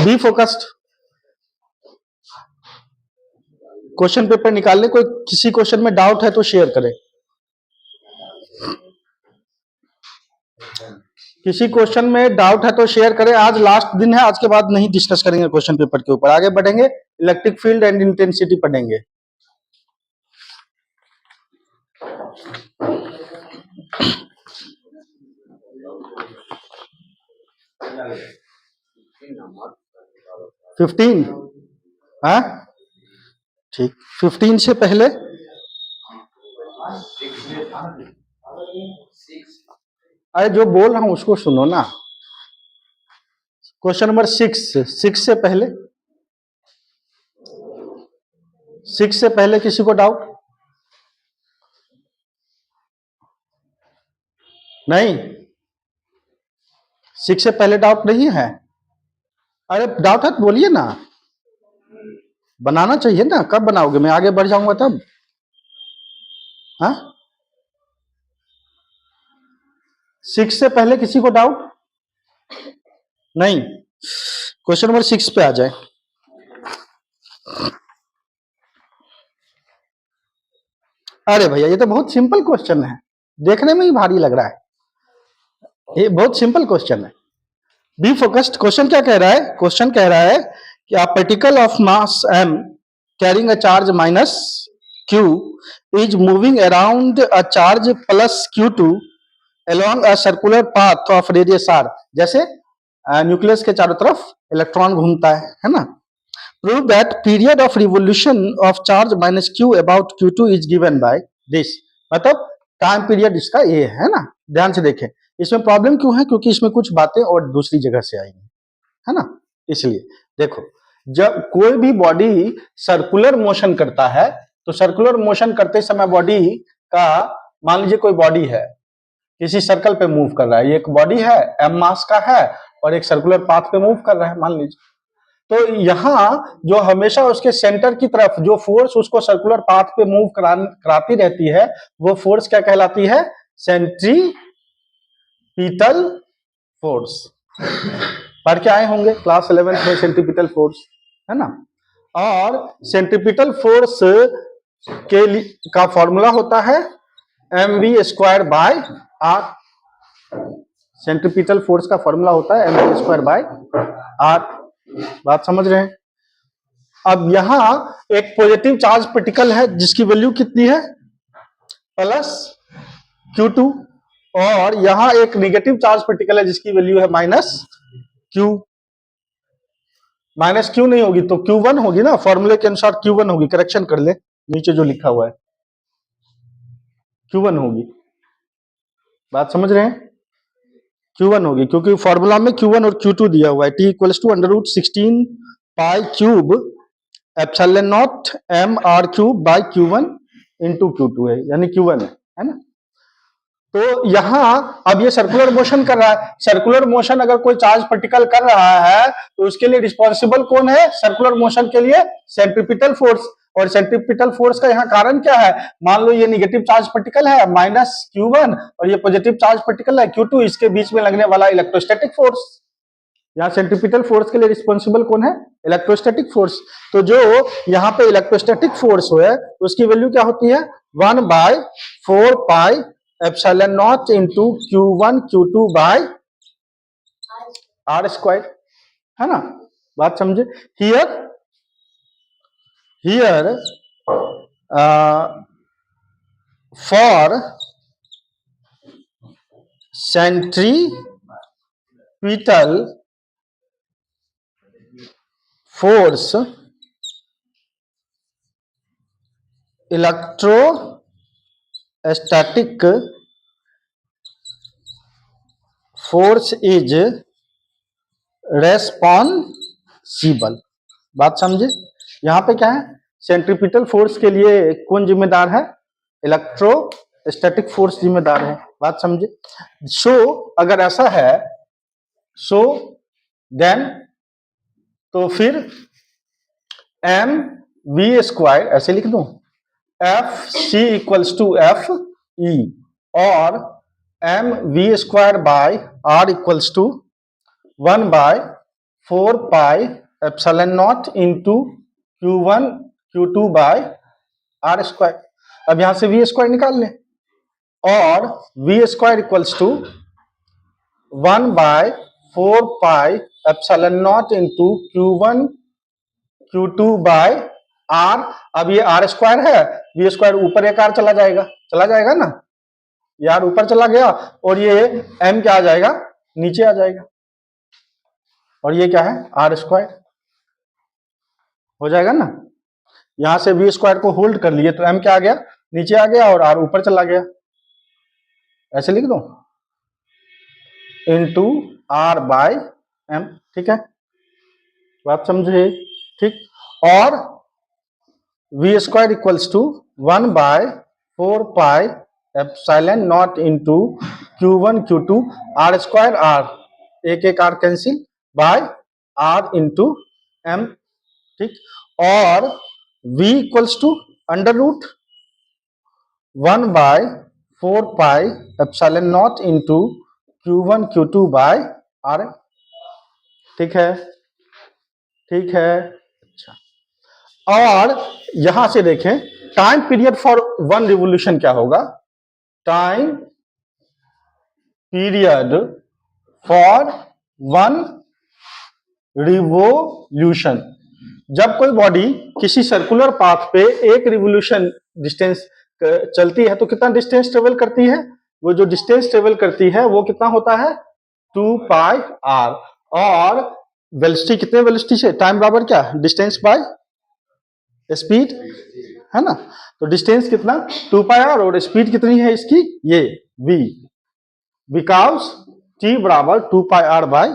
B focused. Question paper निकालने, कोई किसी क्वेश्चन में डाउट है तो शेयर करें। किसी क्वेश्चन में डाउट है तो शेयर करें। आज लास्ट दिन है, आज के बाद नहीं डिस्कस करेंगे क्वेश्चन पेपर के ऊपर, आगे बढ़ेंगे इलेक्ट्रिक फील्ड एंड इंटेंसिटी पढ़ेंगे। फिफ्टीन, हाँ ठीक, 15 से पहले अरे जो बोल रहा हूं उसको सुनो ना। क्वेश्चन नंबर 6 से पहले, 6 से पहले किसी को डाउट नहीं? 6 से पहले डाउट नहीं है? अरे डाउट है तो बोलिए ना, बनाना चाहिए ना। कब बनाओगे? मैं आगे बढ़ जाऊंगा तब। हाँ, 6 से पहले किसी को डाउट नहीं? क्वेश्चन नंबर 6 पे आ जाए। अरे भैया ये तो बहुत सिंपल क्वेश्चन है, देखने में ही भारी लग रहा है। ये बहुत सिंपल क्वेश्चन है। B focused. क्वेश्चन क्या कह रहा है? क्वेश्चन कह रहा है कि a particle of mass m carrying a charge minus q is moving around a charge plus q2 along a circular path of radius r। जैसे न्यूक्लियस के चारों तरफ इलेक्ट्रॉन घूमता है ना। Prove that period of revolution of charge minus q about q2 is given by this. मतलब time period इसका ये है ना। ध्यान से देखें, इसमें प्रॉब्लम क्यों है? क्योंकि इसमें कुछ बातें और दूसरी जगह से आई है ना, इसलिए। देखो, जब कोई भी बॉडी सर्कुलर मोशन करता है तो सर्कुलर मोशन करते समय बॉडी का, मान लीजिए कोई बॉडी है किसी सर्कल पे मूव कर रहा है, ये एक बॉडी है m मास का है और एक सर्कुलर पाथ पे मूव कर रहा है मान लीजिए। तो यहां जो हमेशा उसके सेंटर की तरफ जो फोर्स उसको सर्कुलर पाथ पे मूव कराती रहती है वो फोर्स क्या कहलाती है? Centripetal force. पढ़ के आए होंगे क्लास 11 में सेंट्रीपिटल फोर्स, है ना। और सेंट्रीपिटल फोर्स के लिए का फॉर्मूला होता है mv² by r। Centripetal force का फॉर्मूला होता है mv² बाय r। बात समझ रहे हैं? अब यहां एक पॉजिटिव चार्ज पार्टिकल है जिसकी वैल्यू कितनी है? प्लस q2, और यहां एक नेगेटिव चार्ज पार्टिकल है जिसकी वैल्यू है माइनस q। माइनस q नहीं होगी तो q1 होगी ना, फॉर्मूले के अनुसार q1 होगी। करेक्शन कर ले, नीचे जो लिखा हुआ है q1 होगी। बात समझ रहे हैं? q1 होगी क्योंकि फॉर्मूला में q1 और q2 दिया हुआ है। t equals to √16 pi cube epsilon naught m r cube by q1 into q2 है, यानी q1 है ना। तो यहां अब ये सर्कुलर मोशन कर रहा है। सर्कुलर मोशन अगर कोई चार्ज पार्टिकल कर रहा है तो उसके लिए रिस्पॉन्सिबल कौन है? सर्कुलर मोशन के लिए सेंट्रीपिटल फोर्स। और सेंट्रीपिटल फोर्स का यहाँ कारण क्या है? मान लो ये नेगेटिव चार्ज पार्टिकल है माइनस q1 और ये पॉजिटिव चार्ज पार्टिकल है q2, इसके बीच में लगने वाला इलेक्ट्रोस्टैटिक फोर्स। यहाँ सेंट्रीपिटल फोर्स के लिए रिस्पॉन्सिबल कौन है? Electrostatic force. तो जो यहाँ पे इलेक्ट्रोस्टैटिक फोर्स है उसकी वैल्यू क्या होती है? 1/4 pi epsilon naught into q1 q2 by r², है ना। बात समझे? Here for centripetal force electrostatic force is responsible. बात समझे? यहां पे क्या है? सेंट्रीपिटल फोर्स के लिए कौन जिम्मेदार है? इलेक्ट्रोस्टैटिक फोर्स जिम्मेदार है। बात समझे? सो अगर ऐसा है, सो देन तो फिर mv² ऐसे लिख दूं, Fc इक्वल्स टू Fe और mv² by r equals to 1/4 4 pi epsilon naught into Q1 Q2 by R square. अब यहां से वी स्क्वायर निकाल लें, और V square equals to 1 by 4 pi epsilon naught into Q1 Q2 by R. अब ये R square है, V square ऊपर एक आर चला जाएगा ना, ये आर ऊपर चला गया, और ये एम क्या आ जाएगा, नीचे आ जाएगा, और ये क्या है, आर स्क्वायर हो जाएगा ना। यहां से वी स्क्वायर को होल्ड कर लिए तो एम क्या आ गया, नीचे आ गया, और आर ऊपर चला गया। ऐसे लिख दो, इंटू आर बाय एम। ठीक है, बात समझे, ठीक। और V square equals to 1 by 4 pi epsilon naught into Q1 Q2 R square R, एक एक R cancel, by R into M. ठीक, और v equals to under root 1 by 4 pi epsilon naught into Q1 Q2 by R. ठीक है, ठीक है, अच्छा। और यहां से देखें, time period for one revolution क्या होगा, time period for one revolution. जब कोई बॉडी किसी सर्कुलर पाथ पे एक रिवोल्यूशन डिस्टेंस चलती है तो कितना डिस्टेंस ट्रेवल करती है, वो जो डिस्टेंस ट्रेवल करती है वो कितना होता है, 2 पाई आर। और वेलोसिटी, कितने वेलोसिटी से, टाइम बराबर क्या, डिस्टेंस बाय स्पीड, है ना। तो डिस्टेंस कितना, 2 पाई आर, और स्पीड कितनी है इसकी, ये v, बिकॉज t बराबर 2 पाई आर बाय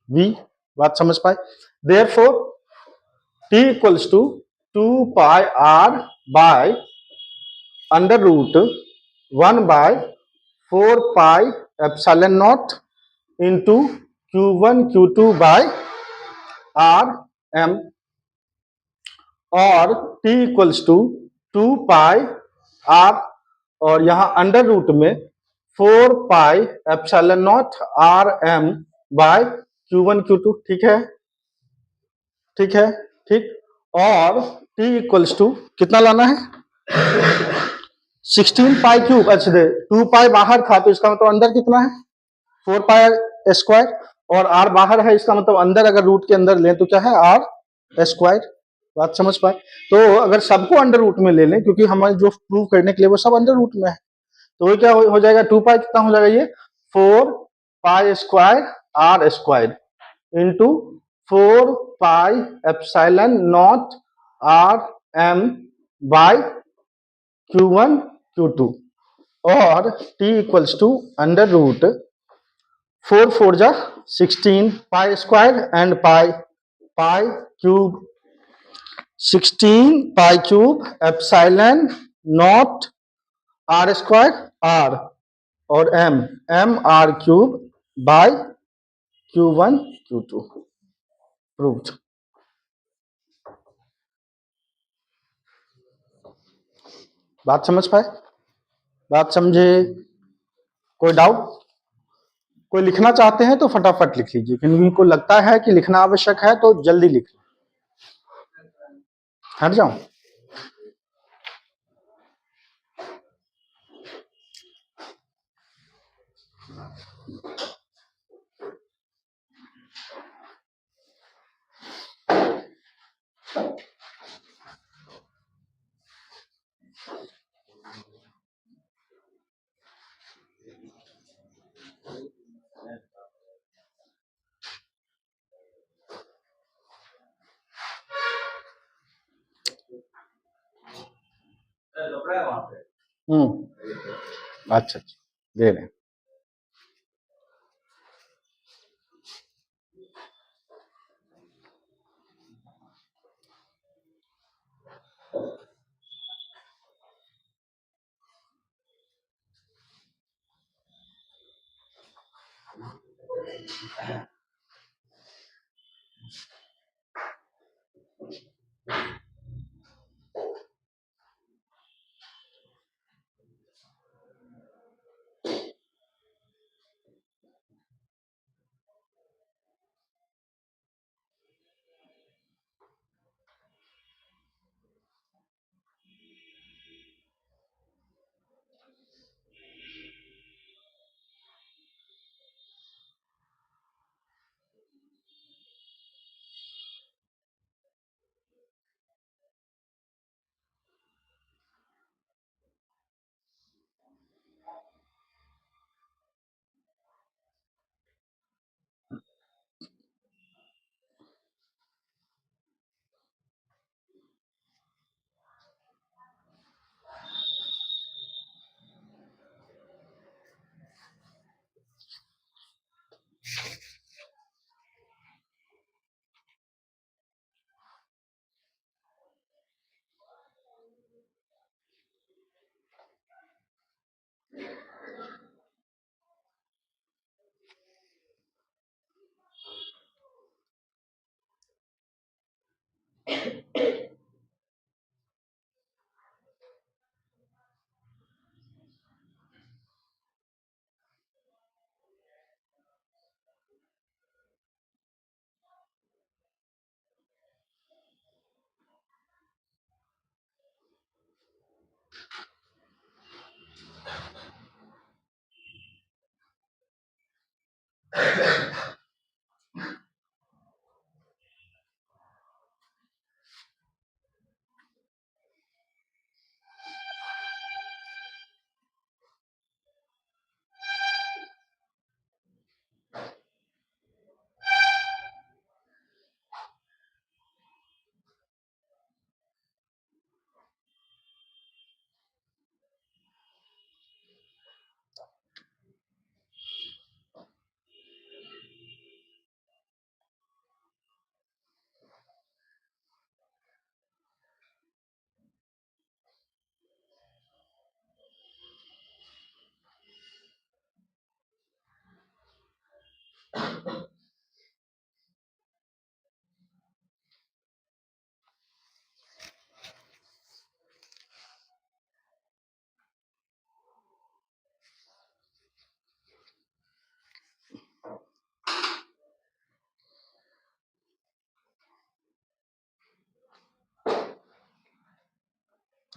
v। बात समझ पाए, therefore t equals to 2 pi R by under root 1 by 4 pi epsilon naught into Q1 Q2 by R M. और t equals to 2 pi R, और यहां under root में 4 pi epsilon not R M by Q1 Q2। ठीक है, ठीक है, ठीक। और t इक्वल्स टू कितना लाना है, 16 पाई क्यूब। अच्छा दे, 2 पाई बाहर था तो इसका मतलब अंदर कितना है, 4 पाई स्क्वायर, और आर बाहर है, इसका मतलब अंदर अगर रूट के अंदर लें तो क्या है, आर स्क्वायर। बात समझ पाए, तो अगर सबको अंडर रूट में ले लें, क्योंकि हमें जो प्रूव करने के लिए वो सब अंडर रूट में है, तो वो क्या हो जाएगा, 2 पाई कितना हो जाएगा, ये 4 pi square R square into 4 pi epsilon not R M by Q1 Q2। और t equals to under root 4 4 जा 16 pi square and pi pi cube, 16 pi cube epsilon not R square R, और M R cube by Q1 Q2। Proved. बात समझ पाए, बात समझे, कोई doubt, कोई लिखना चाहते हैं तो फटाफट लिख लीजिए, क्योंकि को लगता है कि लिखना आवश्यक है तो जल्दी लिख, हट जाऊं। अच्छा अच्छा, दे रहे हैं।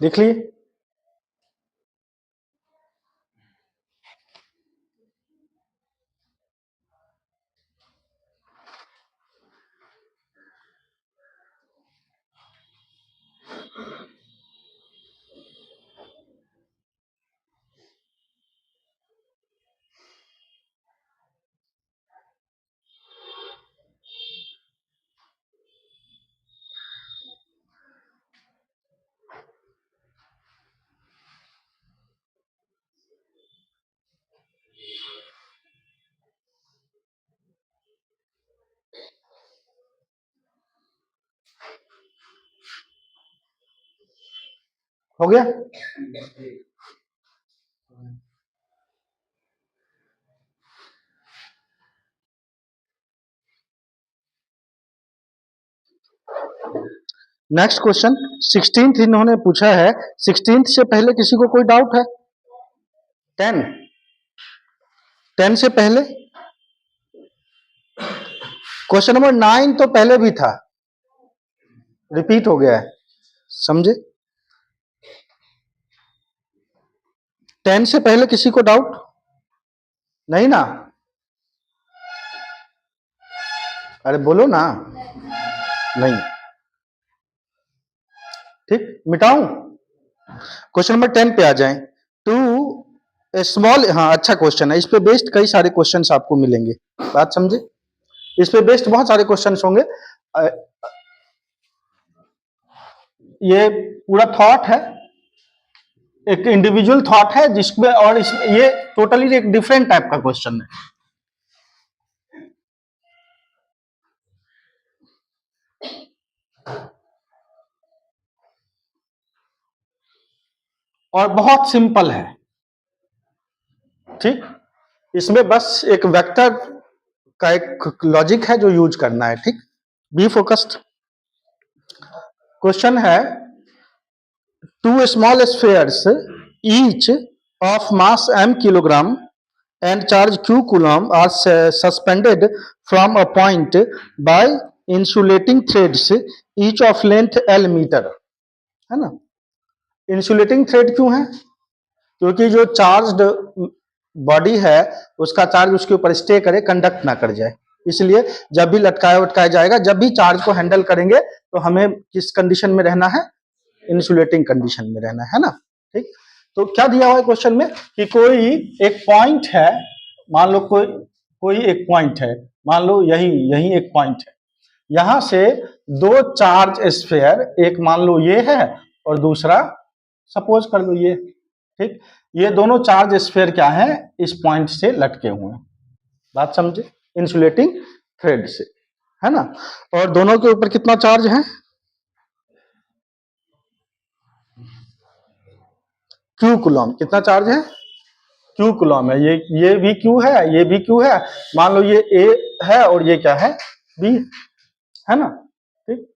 लिख लिए? हो गया? नेक्स्ट क्वेश्चन 16th इन्होंने पूछा है। 16th से पहले किसी को कोई डाउट है? 10 10 से पहले क्वेश्चन नंबर 9 तो पहले भी था, रिपीट हो गया है, समझे? 10 से पहले किसी को डाउट नहीं ना? अरे बोलो ना। नहीं, ठीक, मिटाऊं? क्वेश्चन नंबर 10 पे आ जाएं। टू स्मॉल, हाँ अच्छा क्वेश्चन है, इस पे बेस्ड कई सारे क्वेश्चंस आपको मिलेंगे, बात समझे? इस पे बेस्ड बहुत सारे क्वेश्चंस होंगे। ये पूरा थॉट है, एक इंडिविजुअल थॉट है जिसमें, और ये टोटली एक डिफरेंट टाइप का क्वेश्चन है। और बहुत सिंपल है, ठीक? इसमें बस एक वेक्टर का एक लॉजिक है जो यूज करना है, ठीक? B focused. क्वेश्चन है, two small spheres each of mass m kilogram and charge q coulomb are suspended from a point by insulating threads each of length l meter, है ना? इंसुलेटिंग थ्रेड क्यों है? क्योंकि जो चार्ज्ड बॉडी है उसका charge उसके ऊपर स्टे करे, कंडक्ट ना कर जाए, इसलिए जब भी लटकाया उटकाया जाएगा, जब भी चार्ज को हैंडल करेंगे तो हमें किस कंडीशन में रहना है? इंसुलेटिंग कंडीशन में रहना है ना, ठीक? तो क्या दिया हुआ है क्वेश्चन में कि कोई एक पॉइंट है, मान लो कोई कोई एक पॉइंट है, मान लो यही यही एक पॉइंट है, यहां से दो चार्ज स्फीयर, एक मान लो ये है और दूसरा सपोज कर लो ये, ठीक? ये दोनों चार्ज स्फीयर क्या है? इस पॉइंट से लटके हुए हैं, बात समझे? इंसुलेटिंग थ्रेड से, है ना? और दोनों के ऊपर कितना चार्ज है? Q coulomb. कितना चार्ज है? क्यू कूलम है, ये भी क्यू है, ये भी क्यू है, मान लो ये ए है और ये क्या है, बी है ना। ठीक,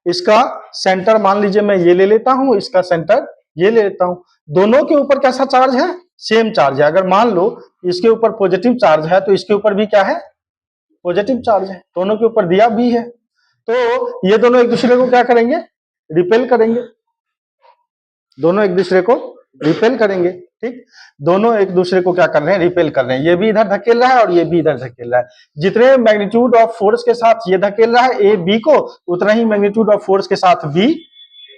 इसका सेंटर मान लीजिए मैं ये ले लेता हूं, इसका सेंटर ये ले लेता हूं, दोनों के ऊपर कैसा चार्ज है, सेम चार्ज है। अगर मान लो इसके ऊपर पॉजिटिव चार्ज है तो इसके ऊपर भी क्या है, पॉजिटिव चार्ज है, दोनों के ऊपर दिया बी है, तो ये दोनों एक दूसरे को क्या करेंगे, रिपेल करेंगे, दोनों एक दूसरे को रिपेल करेंगे। ठीक, दोनों एक दूसरे को क्या कर रहे हैं, रिपेल कर रहे हैं, ये भी इधर धकेल रहा है और ये भी इधर धकेल रहा है। जितने मैग्नीट्यूड ऑफ फोर्स के साथ ये धकेल रहा है ए बी को, उतना ही मैग्नीट्यूड ऑफ फोर्स के साथ बी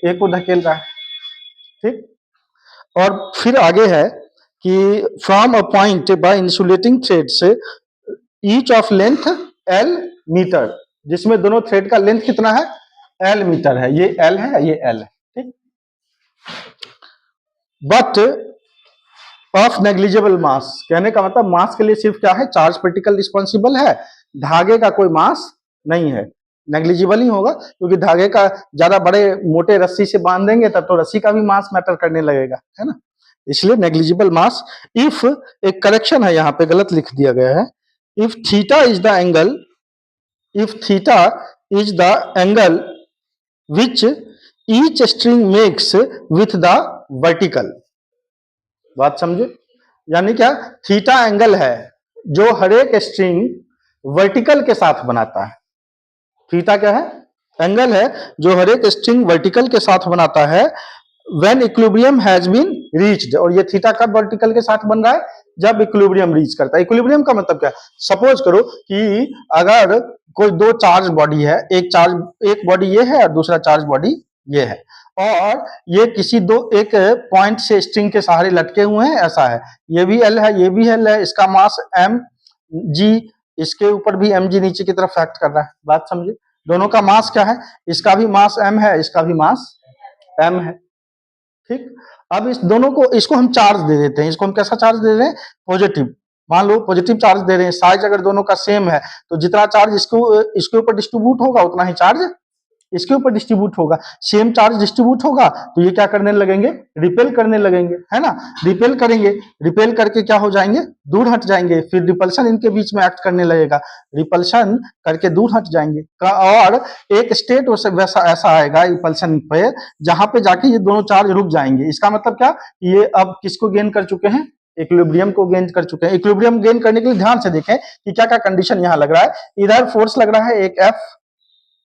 ए को धकेल रहा है। ठीक, और फिर आगे है कि from a point by insulating threads each of length L metre, जिसमें दोनों थ्रेड का लेंथ कितना है, एल मीटर है, ये एल है, ये एल है। ठीक, बट ऑफ नेग्लिजिबल मास, कहने का मतलब मास के लिए सिर्फ क्या है, चार्ज पार्टिकल रिस्पॉन्सिबल है, धागे का कोई मास नहीं है, नेग्लिजिबल ही होगा, क्योंकि धागे का ज्यादा बड़े मोटे रस्सी से बांध देंगे तब तो रस्सी का भी मास मैटर करने लगेगा, है ना, इसलिए नेग्लिजिबल मास। इफ, एक करेक्शन है यहाँ पे गलत लिख दिया गया है, if theta is the angle, if theta is the angle which each string makes with the vertical, बात समझे, यानी क्या, थीटा एंगल है जो हर एक स्ट्रिंग वर्टिकल के साथ बनाता है, थीटा क्या है, एंगल है जो हर एक स्ट्रिंग वर्टिकल के साथ बनाता है, when equilibrium has been reached, और ये थीटा कब वर्टिकल के साथ बन रहा है, जब इक्विलिब्रियम रीच करता है। इक्विलिब्रियम का मतलब क्या है, सपोज करो कि अगर कोई दो चार्ज बॉडी है, एक बॉडी ये है और दूसरा चार्ज बॉडी ये है, और ये किसी दो एक पॉइंट से स्ट्रिंग के सहारे लटके हुए हैं, ऐसा है, ये भी एल है, ये भी एल है, इसका मास एम जी, इसके ऊपर भी एम जी नीचे की तरफ एक्ट कर रहा है, बात समझे, दोनों का मास क्या है, इसका भी मास एम है, इसका भी मास एम है। ठीक, अब इस दोनों को, इसको हम चार्ज दे देते हैं, इसको हम कैसा चार्ज दे रहे हैं, पॉजिटिव, मान लो पॉजिटिव चार्ज दे रहे हैं, साइज अगर दोनों का सेम है तो जितना चार्ज इसके ऊपर डिस्ट्रीब्यूट होगा उतना ही चार्ज इसके ऊपर डिस्ट्रीब्यूट होगा, सेम चार्ज डिस्ट्रीब्यूट होगा तो ये क्या करने लगेंगे, रिपेल करने लगेंगे, है ना, रिपेल करेंगे, रिपेल करके क्या हो जाएंगे, दूर हट जाएंगे, फिर रिपल्शन इनके बीच में एक्ट करने लगेगा, रिपल्शन करके दूर हट जाएंगे, और एक स्टेट वैसा ऐसा आएगा रिपल्शन पे, जहां पे जाके ये दोनों चार्ज रुक जाएंगे। इसका मतलब क्या, ये अब किसको गेन कर चुके हैं, इक्विलिब्रियम को गेन कर चुके हैं। इक्विलिब्रियम गेन करने के लिए ध्यान से देखें कि क्या क्या कंडीशन यहाँ लग रहा है, इधर फोर्स लग रहा है एक एफ,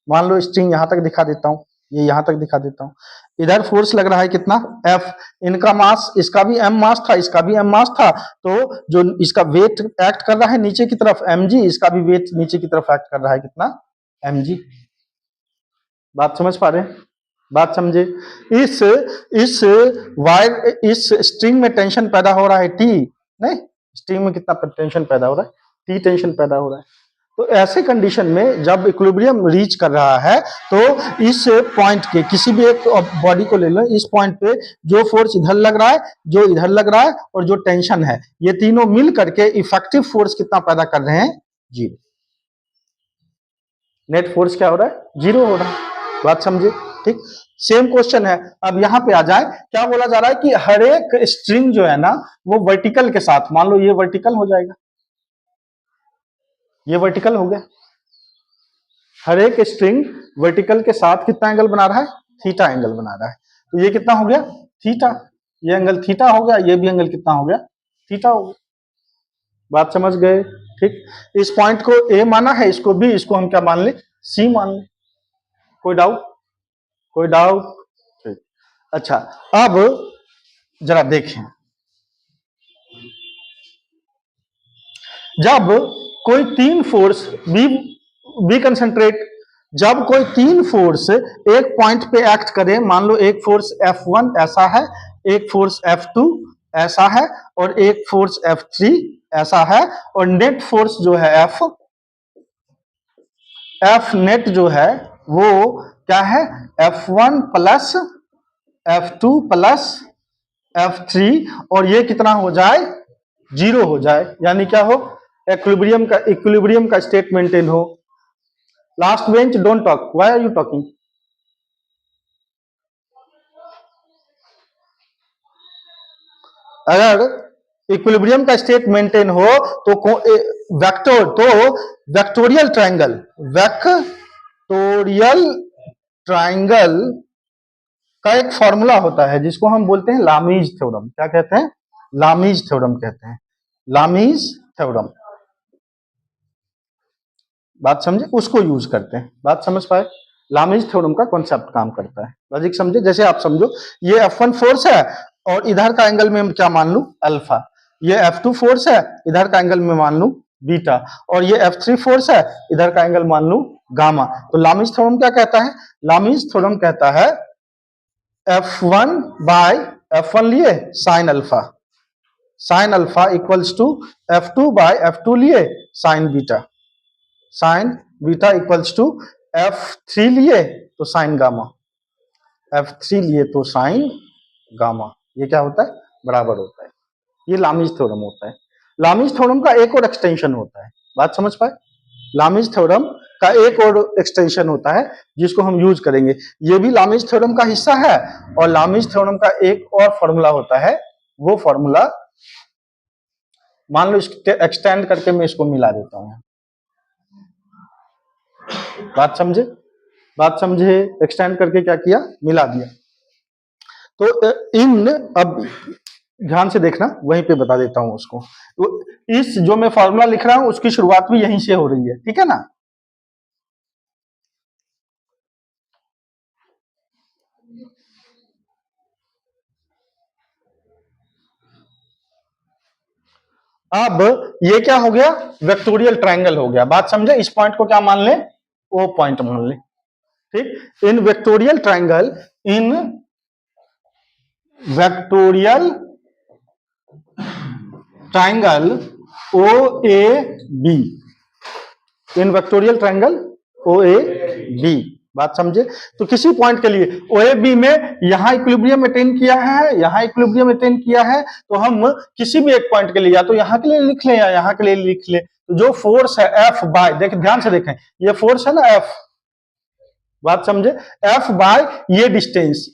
मान लो स्ट्रिंग यहां तक दिखा देता हूं, ये यहां तक दिखा देता हूं, इधर फोर्स लग रहा है कितना, एफ, इनका मास, इसका भी एम मास था, इसका भी एम मास था, तो जो इसका वेट एक्ट कर रहा है नीचे की तरफ एम जी, इसका भी वेट नीचे की तरफ एक्ट कर रहा है कितना, एम जी, बात समझ पा रहे हैं, बात समझे। इस वायर, इस स्ट्रिंग में टेंशन पैदा हो रहा है टी, नहीं, स्ट्रिंग में कितना टेंशन पैदा हो रहा है, टी टेंशन पैदा हो रहा है। तो ऐसे कंडीशन में जब इक्विलिब्रियम रीच कर रहा है तो इस पॉइंट के किसी भी एक बॉडी को ले लो, इस पॉइंट पे जो फोर्स इधर लग रहा है, जो इधर लग रहा है और जो टेंशन है, ये तीनों मिल करके इफेक्टिव फोर्स कितना पैदा कर रहे हैं, जीरो, नेट फोर्स क्या हो रहा है, जीरो हो रहा है, बात समझे। ठीक, सेम क्वेश्चन है, अब यहां पे आ जाए, क्या बोला जा रहा है कि हर एक स्ट्रिंग जो है ना वो वर्टिकल के साथ, मान लो ये वर्टिकल हो जाएगा, ये वर्टिकल हो गया, हर एक स्ट्रिंग वर्टिकल के साथ कितना एंगल बना रहा है, थीटा एंगल बना रहा है, तो ये कितना हो गया, थीटा, ये एंगल थीटा हो गया, ये भी एंगल कितना हो गया, थीटा हो गया, बात समझ गए। ठीक, इस पॉइंट को ए माना है, इसको बी, इसको हम क्या मान ले, सी मान ले, कोई डाउट, कोई डाउट। ठीक, अच्छा, अब जरा देखें, जब कोई तीन फोर्स बी कंसंट्रेट, जब कोई तीन फोर्स एक पॉइंट पे एक्ट करे, मान लो एक फोर्स F1 ऐसा है, एक फोर्स F2 ऐसा है और एक फोर्स F3 ऐसा है, और नेट फोर्स जो है F नेट जो है वो क्या है, F1 plus F2 plus F3, और ये कितना हो जाए, जीरो हो जाए, यानी क्या हो, इक्विलिब्रियम का स्टेट मेंटेन हो। Last bench, don't talk, why are you talking, अगर इक्विलिब्रियम का स्टेट मेंटेन हो तो वेक्टोरियल ट्राइंगल का एक फॉर्मूला होता है जिसको हम बोलते हैं लामीज थ्योरम। क्या कहते हैं? लामीज थ्योरम कहते हैं। लामीज थ्योरम, बात समझे? उसको यूज करते हैं। बात समझ पाए? लामीज थ्योरम का कॉन्सेप्ट काम करता है। लॉजिक समझे? जैसे आप समझो ये F1 फोर्स है और इधर का एंगल में क्या मान लूं? अल्फा। ये F2 फोर्स है, इधर का एंगल में मान लूं बीटा, और ये F3 फोर्स है, इधर का एंगल मान लूं गामा। तो लामीज थ्योरम क्या कहता है? लामीज थ्योरम कहता है F1 बाय F1 लिए sine alpha, sine alpha equals to F2 by F2 लिए sine beta, sine beta equals to F3 लिए तो साइन गामा, F3 लिए तो साइन गामा। ये क्या होता है? बराबर होता है। ये लामीज थ्योरम होता है। लामीज थ्योरम का एक और एक्सटेंशन होता है। बात समझ पाए? लामीज थ्योरम का एक और एक्सटेंशन होता है जिसको हम यूज करेंगे। ये भी लामीज थ्योरम का हिस्सा है, और लामीज थ्योरम का एक और फॉर्मूला होता है। वो फॉर्मूला मान लो एक्सटेंड करके मैं इसको मिला देता हूं। बात समझे? बात समझे? एक्सटेंड करके क्या किया? मिला दिया। तो इन, अब ध्यान से देखना, वहीं पे बता देता हूं उसको। तो इस जो मैं फॉर्मूला लिख रहा हूं उसकी शुरुआत भी यहीं से हो रही है, ठीक है ना? अब ये क्या हो गया? वेक्टोरियल ट्रायंगल हो गया। बात समझे? इस पॉइंट को क्या मान ले? ओ पॉइंट मान ले। ठीक। In vectorial triangle, in vectorial triangle O A B, in vectorial triangle O A B. बात समझे? तो किसी पॉइंट के लिए ओ ए बी में यहां इक्विलिब्रियम अटेन किया है, यहां इक्विलिब्रियम अटेन किया है, तो हम किसी भी एक पॉइंट के लिए या तो यहां के लिए लिख लें या यहां के लिए लिख लें। तो जो फोर्स है F बाय, देख ध्यान से देखें, ये फोर्स है ना F। बात समझे? F बाय ये डिस्टेंस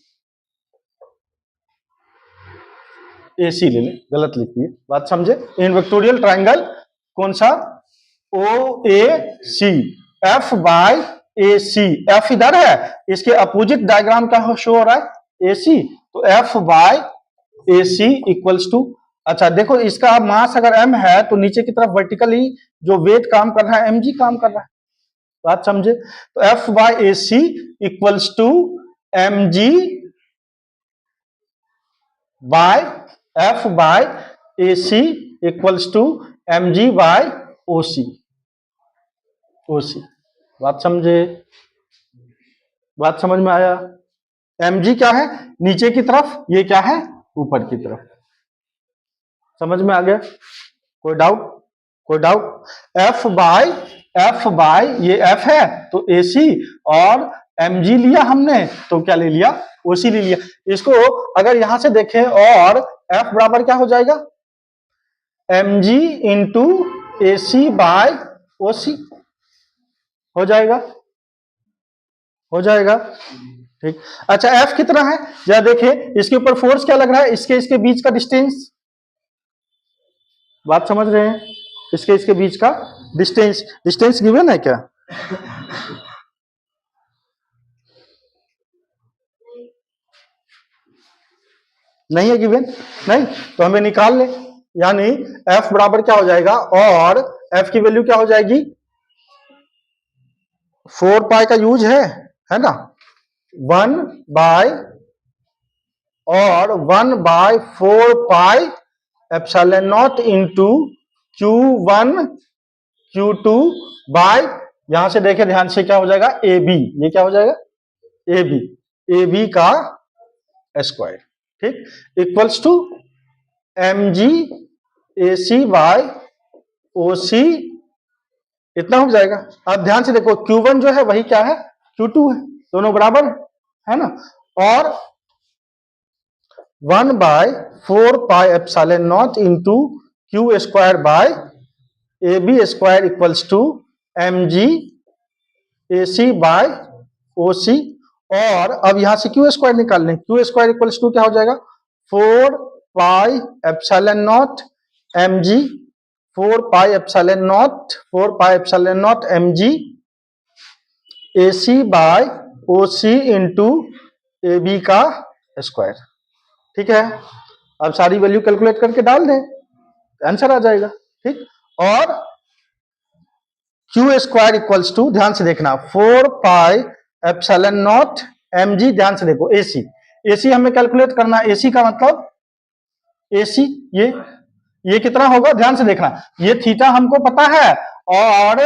AC ले लें, गलत लिख दिए। बात समझे? इन वेक्टोरियल ट्रायंगल कौन सा? ओ A C, F by A C. F इधर है, इसके अपोजिट डायग्राम क्या हो शो हो रहा है? AC। तो F by A C equals to, अच्छा देखो इसका मास अगर m है तो नीचे की तरफ वर्टिकली जो वेट काम कर रहा है mg काम कर रहा है। बात समझे? तो F by A C equals to mg by F by A C equals to mg by O C, O C. बात समझे? बात समझ में आया? mg क्या है? नीचे की तरफ, ये क्या है? ऊपर की तरफ। समझ में आ गया? कोई डाउट? कोई डाउट? F बाय ये F है तो AC, और mg लिया हमने तो क्या ले लिया? OC ले लिया। इसको अगर यहां से देखें और F बराबर क्या हो जाएगा? mg into AC by OC हो जाएगा, हो जाएगा। ठीक। अच्छा F कितना है जरा देखें, इसके ऊपर फोर्स क्या लग रहा है? इसके बीच का डिस्टेंस। बात समझ रहे हैं? इसके बीच का डिस्टेंस, डिस्टेंस गिवन है क्या? नहीं है गिवन? नहीं तो हमें निकाल ले। यानी F बराबर क्या हो जाएगा? और F की वैल्यू क्या हो जाएगी? 4 पाई का यूज है ना? 1 बाय, और 1 by 4 pi epsilon naught into Q1 Q2 by, यहां से देखें ध्यान से, क्या हो जाएगा? AB। ये क्या हो जाएगा? AB, AB का स्क्वायर। ठीक। Equals to mg AC by OC, इतना हो जाएगा। अब ध्यान से देखो, Q1 जो है वही क्या है? Q2 है, दोनों बराबर है ना? और 1 by 4 pi epsilon naught into Q square by AB square equals to mg AC by OC। और अब यहां से Q स्क्वायर निकाल लें। Q स्क्वायर इक्वल्स टू क्या हो जाएगा? 4 pi epsilon naught M G 4 pi epsilon naught M G A C by O C into A B का स्क्वायर। ठीक है, अब सारी वैल्यू कैलकुलेट करके डाल दें, आंसर आ जाएगा। ठीक, और क्यू स्क्वायर इक्वल्स टू, ध्यान से देखना, 4 pi epsilon naught M G, ध्यान से देखो, एसी एसी हमें कैलकुलेट करना, एसी का मतलब एसी ये कितना होगा, ध्यान से देखना, ये थीटा हमको पता है और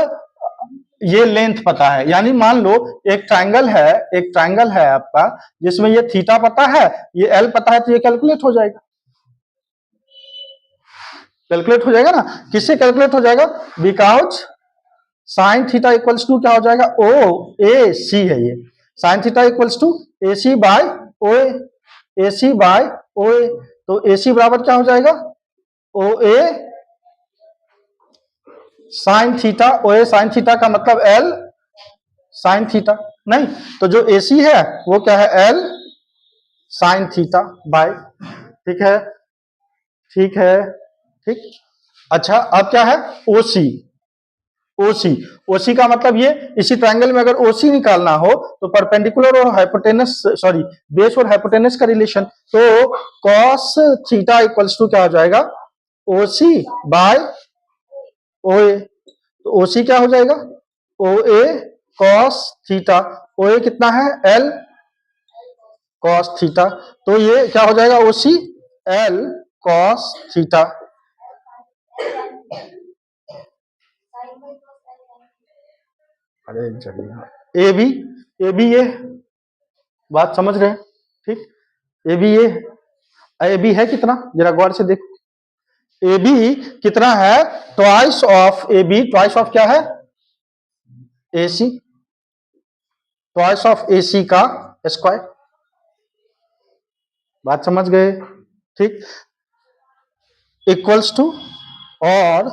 ये लेंथ पता है, यानी मान लो एक ट्रायंगल है आपका जिसमें ये थीटा पता है, ये एल पता है, तो ये कैलकुलेट हो जाएगा, ना। किससे कैलकुलेट हो जाएगा? Because sine theta equals to क्या हो जाएगा, ओ ए सी है ये, sine theta equals to A C by O A C by O A, तो ए सी बराबर क्या हो जाएगा, O A sine theta, O A sine theta का मतलब एल साइन थीटा, नहीं तो जो ए सी है वो क्या है, एल साइन थीटा बाय, ठीक है, ठीक है, ठीक। अच्छा, अब क्या है, ओसी, ओसी ओसी का मतलब ये, इसी ट्रायंगल में अगर ओसी निकालना हो तो परपेंडिकुलर और हाइपोटेनस, सॉरी, बेस और हाइपोटेनस का रिलेशन, तो कॉस थीटा इक्वल्स टू क्या हो जाएगा, ओसी बाय ओ ए, तो ओसी क्या हो जाएगा, ओ ए कॉस थीटा, ओ ए कितना है, एल कॉस थीटा, तो ये क्या हो जाएगा, ओसी एल कॉस थीटा। अरे चलिए, ए बी ये बात समझ रहे हैं, ठीक, ए बी ये, ए बी है कितना, जरा गौर से देखो, ए बी कितना है, twice of A B, twice of क्या है, ए सी, ट्वाइस ऑफ ए सी का स्क्वायर, बात समझ गए, ठीक, इक्वल्स टू, और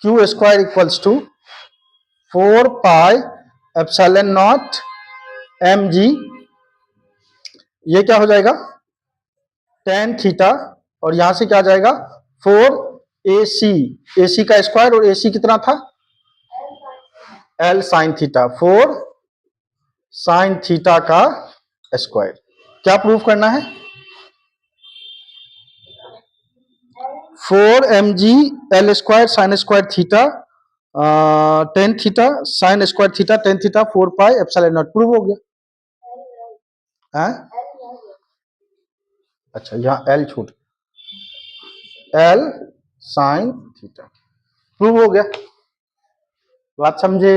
Q square equals to 4 pi epsilon naught M G, ये क्या हो जाएगा, टेन थीटा, और यहां से क्या आ जाएगा, 4 ए सी का स्क्वायर, और ए सी कितना था, L sine theta, 4 sign theta का स्क्वायर। क्या प्रूफ करना है, 4 mg L square sine square theta, tan theta sine square theta, tan theta 4 pi epsilon not, prove हो गया है? अच्छा, यहाँ एल छूट, एल साइन थीटा, प्रूव हो गया, बात समझे,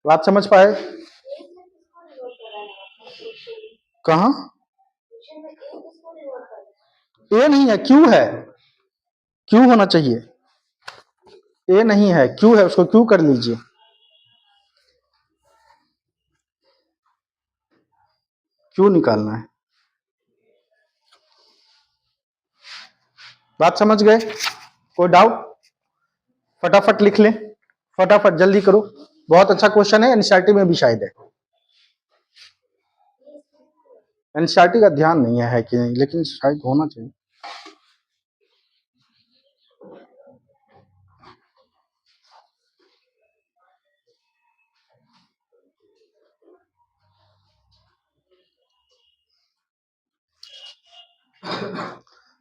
बात समझ पाए, कहा ए नहीं है, क्यू है, क्यू होना चाहिए, ए नहीं है, क्यू है, उसको क्यू कर लीजिए, क्यू निकालना है, बात समझ गए, कोई डाउट, फटाफट लिख लें, फटाफट जल्दी करो, बहुत अच्छा क्वेश्चन है, एनसीईआरटी में भी शायद है, एनसीईआरटी का ध्यान नहीं है कि नहीं, लेकिन शायद होना चाहिए।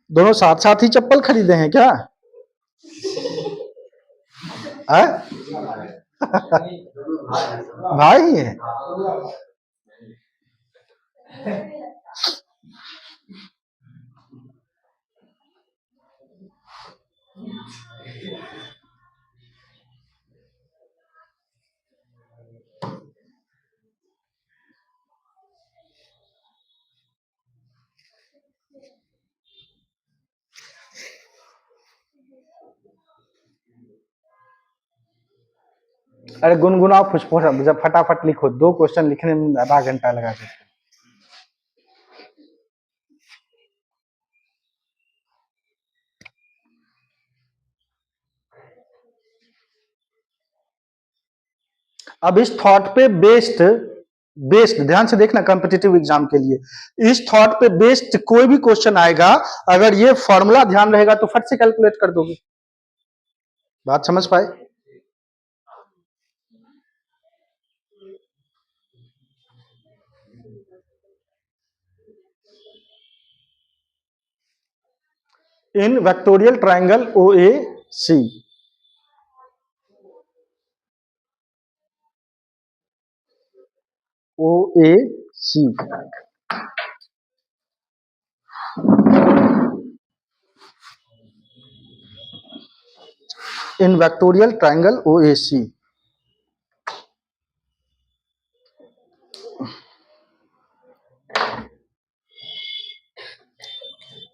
दोनों साथ साथ ही चप्पल खरीदे हैं क्या? भाई है, अरे गुनगुनाओ, फुसफुस, जब फटाफट लिखो, 2 क्वेश्चन लिखने में आधा घंटा लगा देते। अब इस थॉट पे बेस्ड बेस्ड, ध्यान से देखना कॉम्पिटिटिव एग्जाम के लिए इस थॉट पे बेस्ड कोई भी क्वेश्चन आएगा, अगर ये फॉर्मूला ध्यान रहेगा तो फट से कैलकुलेट कर दोगे। बात समझ पाए? इन vectorial triangle O A C, O A C, in vectorial triangle O A सी,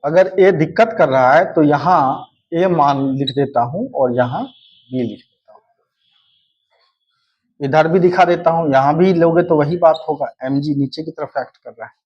अगर ए दिक्कत कर रहा है तो यहां ए मान लिख देता हूं और यहां बी लिख देता हूं, इधर भी दिखा देता हूं, यहां भी लोगे तो वही बात होगा, एम जी नीचे की तरफ एक्ट कर रहा है।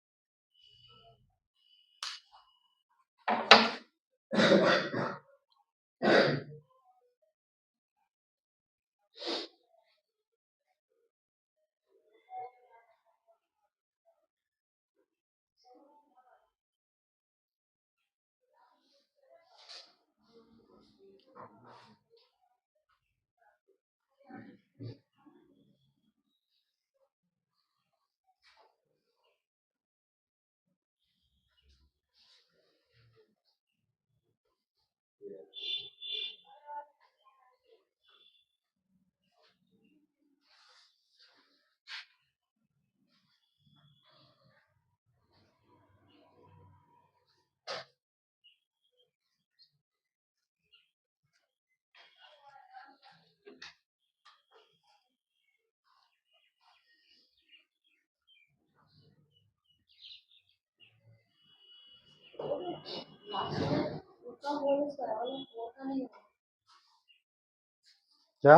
क्या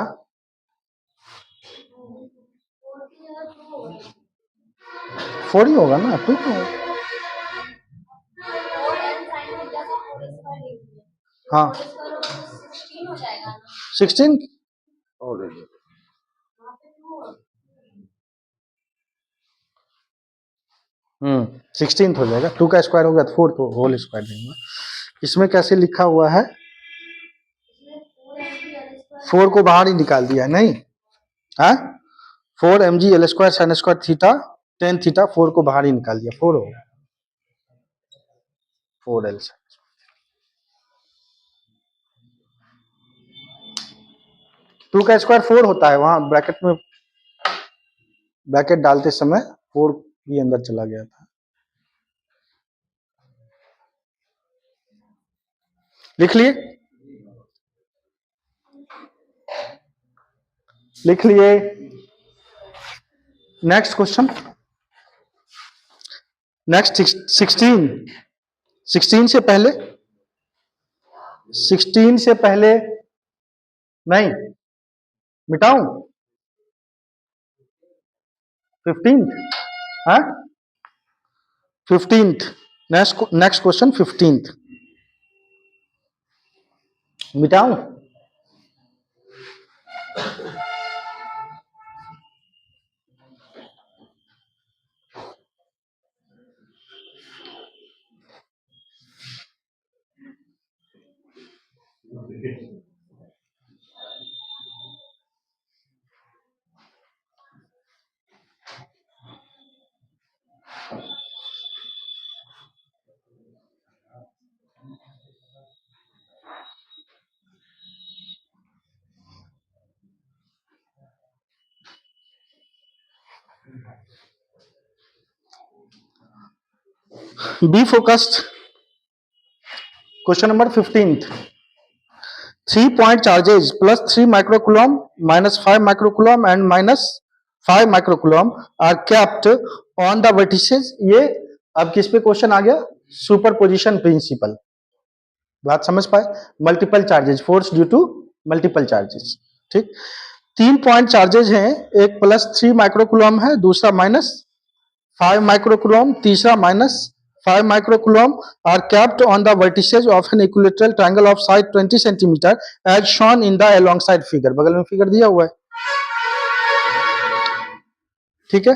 4 ही होगा ना, 2 क्यों? हाँ 16 16th हो जाएगा, 2 का स्क्वायर हो गया तो 4 तो होल स्क्वायर देंगे। इसमें कैसे लिखा हुआ है, 4 को बाहर ही निकाल दिया नहीं है, 4 mg L square sine square theta tan theta, 4 को बाहर ही निकाल दिया, 4 हो गया, 4 एल। 2 का स्क्वायर 4 होता है, वहां ब्रैकेट में ब्रैकेट डालते समय 4 भी अंदर चला गया था। लिख लिए, लिख लिए। नेक्स्ट क्वेश्चन, नेक्स्ट 16 से पहले, 16 से पहले नहीं मिटाऊं, 15th है, 15th, नेक्स्ट क्वेश्चन 15th मिटाऊं, be focused. Question number 15th, 3 point charges plus 3 microcoulomb minus 5 microcoulomb and minus 5 microcoulomb are kept on the vertices। ये अब किस पे क्वेश्चन आ गया, सुपरपोजिशन प्रिंसिपल। बात समझ पाए, multiple charges, force due to multiple charges. ठीक, 3 पॉइंट चार्जेज हैं, एक प्लस 3 माइक्रोकुलम है, दूसरा माइनस 5 माइक्रोकुलम, तीसरा minus 5 microcoulomb are kept on the vertices of an equilateral triangle of side 20 centimeter as shown in the alongside figure। बगल में figure दिया हुआ है, ठीक है।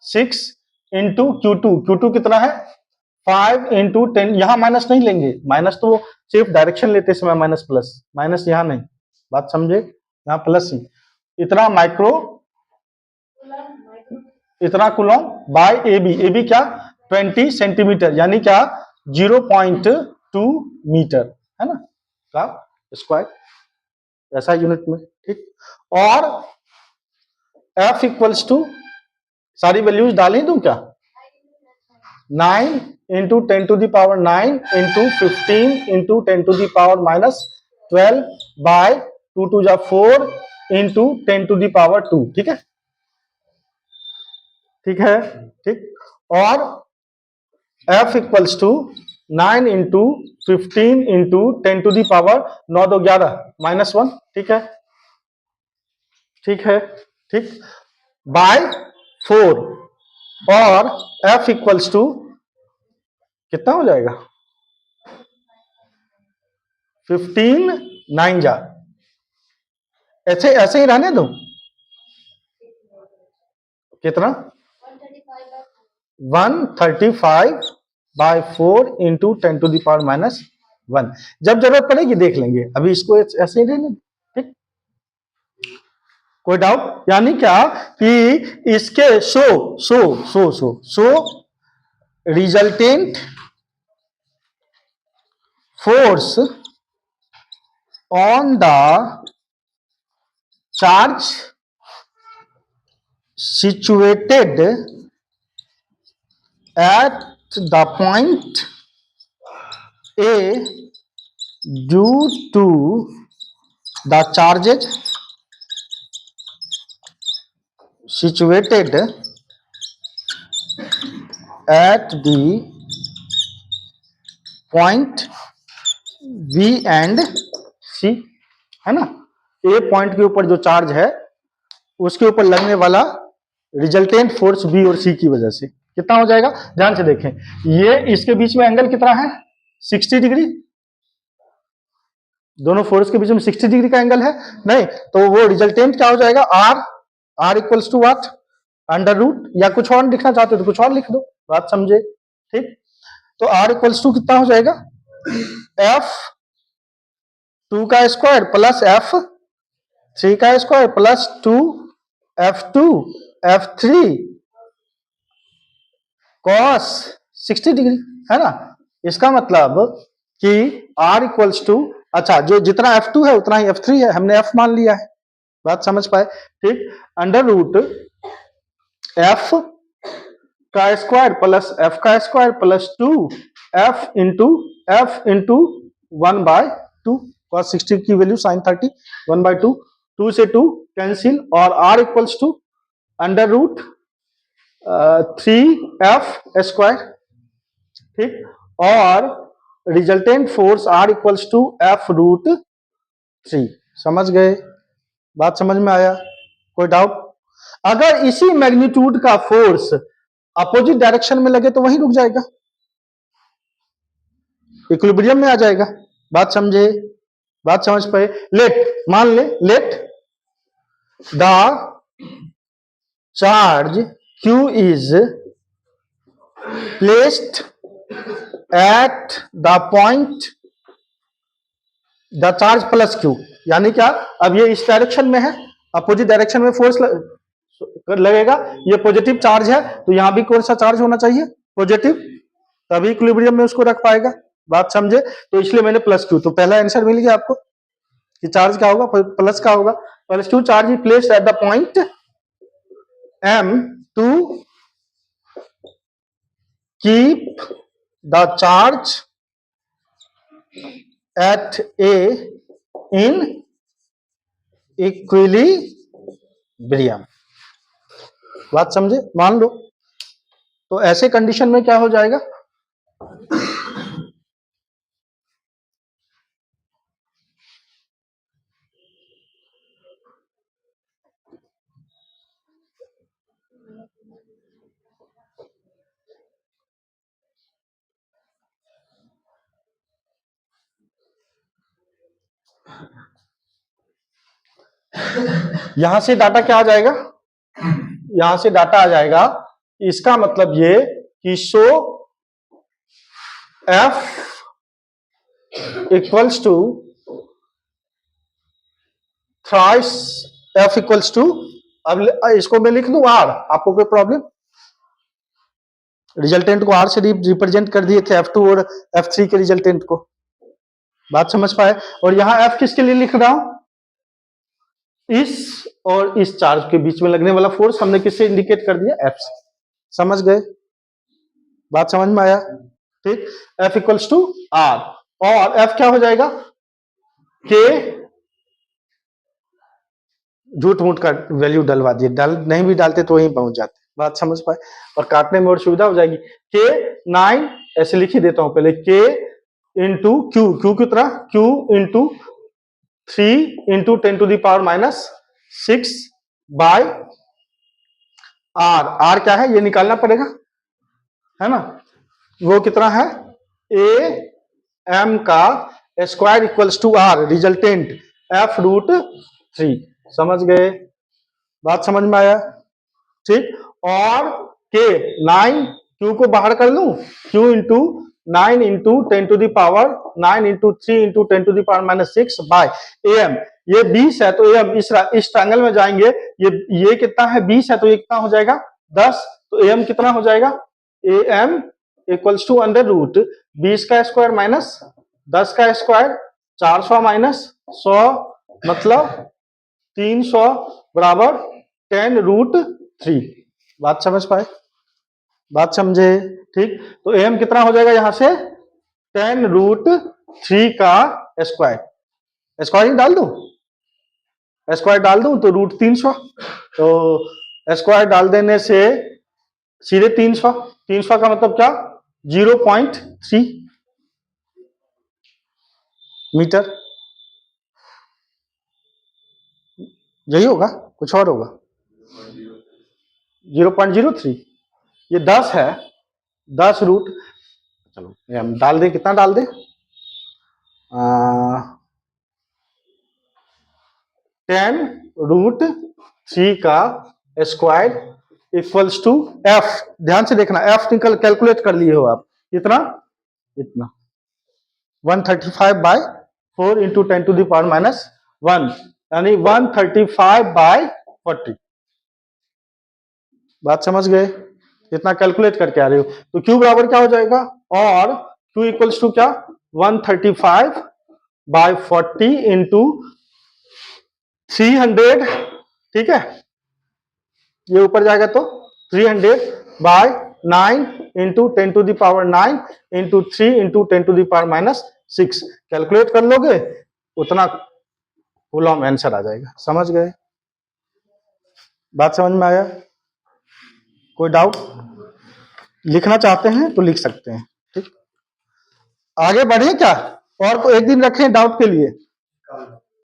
6 इंटू Q2 कितना है 5 इंटू 10, यहां माइनस नहीं लेंगे, माइनस तो सिर्फ डायरेक्शन लेते समय माइनस प्लस, माइनस यहां नहीं, बात समझे, यहां प्लस ही, इतना माइक्रो, इतना कूलम बाय AB क्या 20 सेंटीमीटर, यानी क्या 0.2 मीटर, है ना, का स्क्वायर, ऐसा यूनिट में, ठीक। और F इक्वल्स टू, सारी वैल्यूज डाल ही दूं क्या, 9 इंटू 10⁻9 इंटू 15 इंटू 10⁻⁻12 बाय 2 2 जा 4 इंटू 10⁻2, ठीक है, ठीक है, ठीक। और F equals to 9 into 15 into 10⁻9 2 11 -1, ठीक है, ठीक है, ठीक, बाय 4, और F इक्वल्स टू कितना हो जाएगा 15 9 जा, ऐसे ऐसे ही रहने दो, कितना 135 बाय 4 इंटू 10⁻⁻1, जब जरूरत पड़ेगी देख लेंगे, अभी इसको ऐसे ही रहने दो, ठीक, कोई डाउट, यानी क्या कि इसके so resultant force on the charge situated at the point A due to the charges situated at the point B and C, है ना, ए पॉइंट के ऊपर जो चार्ज है उसके ऊपर लगने वाला रिजल्टेंट फोर्स बी और सी की वजह से कितना हो जाएगा, ध्यान से देखें, ये इसके बीच में एंगल कितना है 60 डिग्री, दोनों फोर्स के बीच में 60 डिग्री का एंगल है, नहीं तो वो रिजल्टेंट क्या हो जाएगा R equals to what, under root, या कुछ और लिखना चाहते हो तो कुछ और लिख दो, बात समझे, ठीक। तो R इक्वल्स टू कितना हो जाएगा F2 का स्क्वायर प्लस F3 का square plus 2 F2 F3 cos 60 degree, है ना, इसका मतलब कि R इक्वल्स टू, अच्छा जो जितना F2 है उतना ही F3 है, हमने F मान लिया है, बात समझ पाए, ठीक, अंडर रूट F का स्क्वायर प्लस F का square plus 2 F into 1/2, cos 60 की वैल्यू sin 30, 1/2, 2 से 2 कैंसिल, और R equals to under root 3F square, ठीक, और resultant force R equals to F√3, समझ गए, बात समझ में आया, कोई डाउट, अगर इसी मैग्नीट्यूड का फोर्स अपोजिट डायरेक्शन में लगे तो वहीं रुक जाएगा, इक्विलिब्रियम में आ जाएगा, बात समझे, बात समझ पाए, मान ले let the charge Q is placed at the point the charge plus Q, यानी क्या, अब ये इस डायरेक्शन में है, अपोजिट डायरेक्शन में फोर्स लगेगा, ये पॉजिटिव चार्ज है तो यहां भी कौन सा चार्ज होना चाहिए पॉजिटिव, तभी इक्विलिब्रियम में उसको रख पाएगा, बात समझे, तो इसलिए मैंने प्लस Q, तो पहला आंसर मिल गया आपको कि चार्ज क्या होगा, प्लस का होगा, plus Q charge is placed at the point M to keep the charge at A in equilibrium, बात समझे, मान लो, तो ऐसे कंडीशन में क्या हो जाएगा, यहां से डाटा क्या आ जाएगा, यहां से डाटा आ जाएगा इसका मतलब ये कि शो F equals to thrice F equals to, अब इसको मैं लिख दूं आर, आपको कोई प्रॉब्लम? रिजल्टेंट को आर से रिप्रेजेंट कर दिए थे F2 और F3 के रिजल्टेंट को, बात समझ पाए? और यहां F किसके लिए लिख रहा हूं? इस और इस चार्ज के बीच में लगने वाला फोर्स हमने किससे इंडिकेट कर दिया? F से। समझ गए? बात समझ में आया? ठीक, F इक्वल्स टू आर, और F क्या हो जाएगा? K, झूठ मूठ का वैल्यू डलवा दिए, नहीं भी डालते तो वहीं पहुंच जाते, बात समझ पाए? और काटने में और सुविधा हो जाएगी। K 9, ऐसे लिख ही देता हूं पहले, K इंटू क्यू, क्यू कितना? Q into 3 into 10⁻⁻6 by R. R क्या है ये निकालना पड़ेगा, है ना? वो कितना है? ए एम का square equals to R, resultant F√3। समझ गए? बात समझ में आया? ठीक, और के 9, क्यू को बाहर कर लूं, क्यू इंटू 9 इंटू 10⁻9 इंटू 3 इंटू 10⁻6 बाय एम। ये 20 है तो एम इस ट्रायंगल में जाएंगे, ये कितना है? 20 है तो ये कितना हो जाएगा? 10। तो एम कितना हो जाएगा? M equals to under root 20 का स्क्वायर माइनस 10 का स्क्वायर, 400 माइनस 100 मतलब 300 बराबर 10√3। बात समझ पाए? बात समझे? ठीक, तो एम कितना हो जाएगा यहां से? 10√3 का स्क्वायर। स्क्वायर डाल दूं, स्क्वायर डाल दूं तो √300, तो स्क्वायर डाल देने से सीधे 300, 300 का मतलब क्या? 0.3 मीटर। यही होगा, कुछ और होगा? 0.03, ये 10 है, 10 रूट, चलो हम डाल दे, कितना डाल दे? 10√3 का स्क्वायर इक्वल्स टू एफ। ध्यान से देखना, एफ निकल कैलकुलेट कर लिए हो आप, कितना? इतना 135/4 इंटू 10⁻⁻1, यानी 135/40। बात समझ गए? इतना कैलकुलेट करके आ रहे हो तो Q बराबर क्या हो जाएगा? और Q इक्वल्स टू क्या? 135/40 इंटू 300, ठीक है? ये ऊपर जाएगा तो 300/9 इंटू 10⁻9 इंटू 3 इंटू 10⁻6। कैलकुलेट कर लोगे उतना कूलम आंसर आ जाएगा। समझ गए? बात समझ में आया? कोई डाउट? लिखना चाहते हैं तो लिख सकते हैं। ठीक, आगे बढ़े क्या? और एक दिन रखें डाउट के लिए।